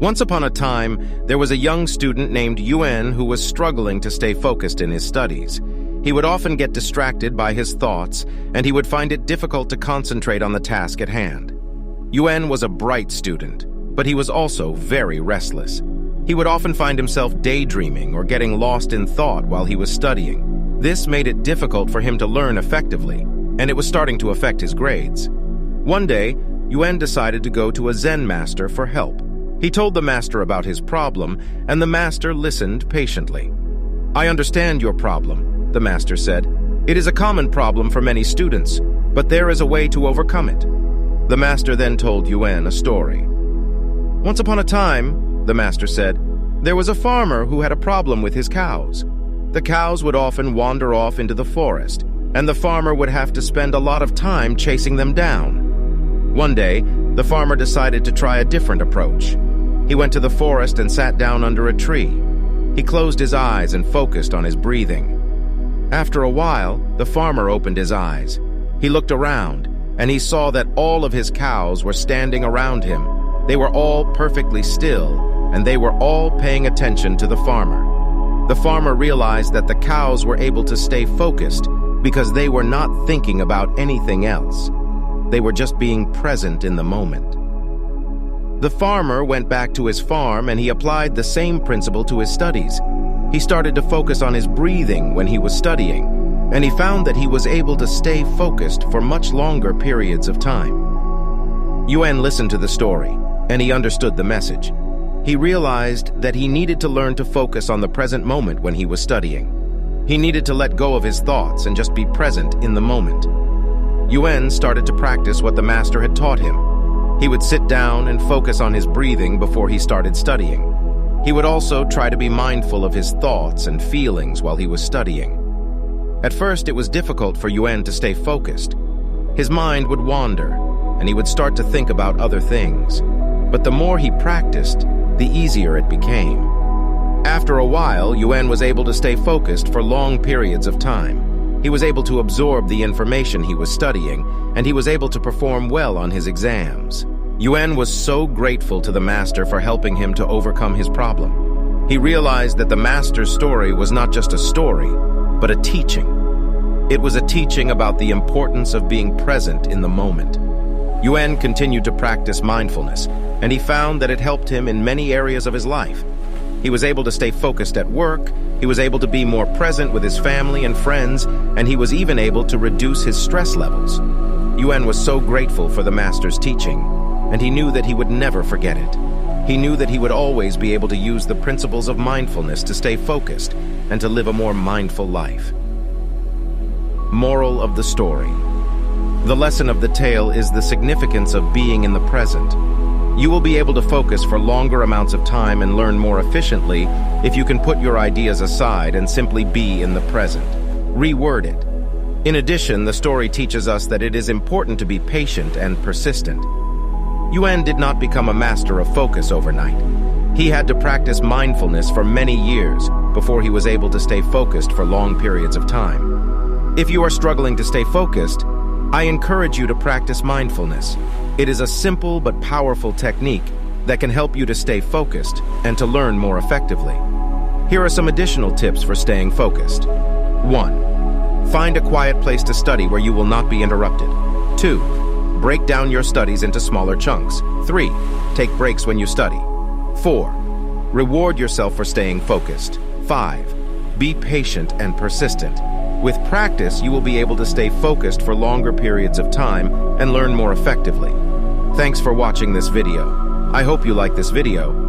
Once upon a time, there was a young student named Yuen who was struggling to stay focused in his studies. He would often get distracted by his thoughts, and he would find it difficult to concentrate on the task at hand. Yuen was a bright student, but he was also very restless. He would often find himself daydreaming or getting lost in thought while he was studying. This made it difficult for him to learn effectively, and it was starting to affect his grades. One day, Yuen decided to go to a Zen master for help. He told the master about his problem, and the master listened patiently. "I understand your problem," the master said. "It is a common problem for many students, but there is a way to overcome it." The master then told Yuen a story. "Once upon a time," the master said, "there was a farmer who had a problem with his cows. The cows would often wander off into the forest, and the farmer would have to spend a lot of time chasing them down. One day, the farmer decided to try a different approach. He went to the forest and sat down under a tree. He closed his eyes and focused on his breathing. After a while, the farmer opened his eyes. He looked around, and he saw that all of his cows were standing around him. They were all perfectly still, and they were all paying attention to the farmer. The farmer realized that the cows were able to stay focused because they were not thinking about anything else. They were just being present in the moment. The farmer went back to his farm and he applied the same principle to his studies. He started to focus on his breathing when he was studying, and he found that he was able to stay focused for much longer periods of time. Yuen listened to the story, and he understood the message. He realized that he needed to learn to focus on the present moment when he was studying. He needed to let go of his thoughts and just be present in the moment. Yuen started to practice what the master had taught him. He would sit down and focus on his breathing before he started studying. He would also try to be mindful of his thoughts and feelings while he was studying. At first, it was difficult for Yuen to stay focused. His mind would wander, and he would start to think about other things. But the more he practiced, the easier it became. After a while, Yuen was able to stay focused for long periods of time. He was able to absorb the information he was studying, and he was able to perform well on his exams. Yuen was so grateful to the master for helping him to overcome his problem. He realized that the master's story was not just a story, but a teaching. It was a teaching about the importance of being present in the moment. Yuen continued to practice mindfulness, and he found that it helped him in many areas of his life. He was able to stay focused at work, he was able to be more present with his family and friends, and he was even able to reduce his stress levels. Yuen was so grateful for the master's teaching, and he knew that he would never forget it. He knew that he would always be able to use the principles of mindfulness to stay focused and to live a more mindful life. Moral of the story. The lesson of the tale is the significance of being in the present. You will be able to focus for longer amounts of time and learn more efficiently if you can put your ideas aside and simply be in the present. Reword it. In addition, the story teaches us that it is important to be patient and persistent. Yuen did not become a master of focus overnight. He had to practice mindfulness for many years before he was able to stay focused for long periods of time. If you are struggling to stay focused, I encourage you to practice mindfulness. It is a simple but powerful technique that can help you to stay focused and to learn more effectively. Here are some additional tips for staying focused. 1. Find a quiet place to study where you will not be interrupted. 2. Break down your studies into smaller chunks. 3. Take breaks when you study. 4. Reward yourself for staying focused. 5. Be patient and persistent. With practice, you will be able to stay focused for longer periods of time and learn more effectively. Thanks for watching this video. I hope you like this video.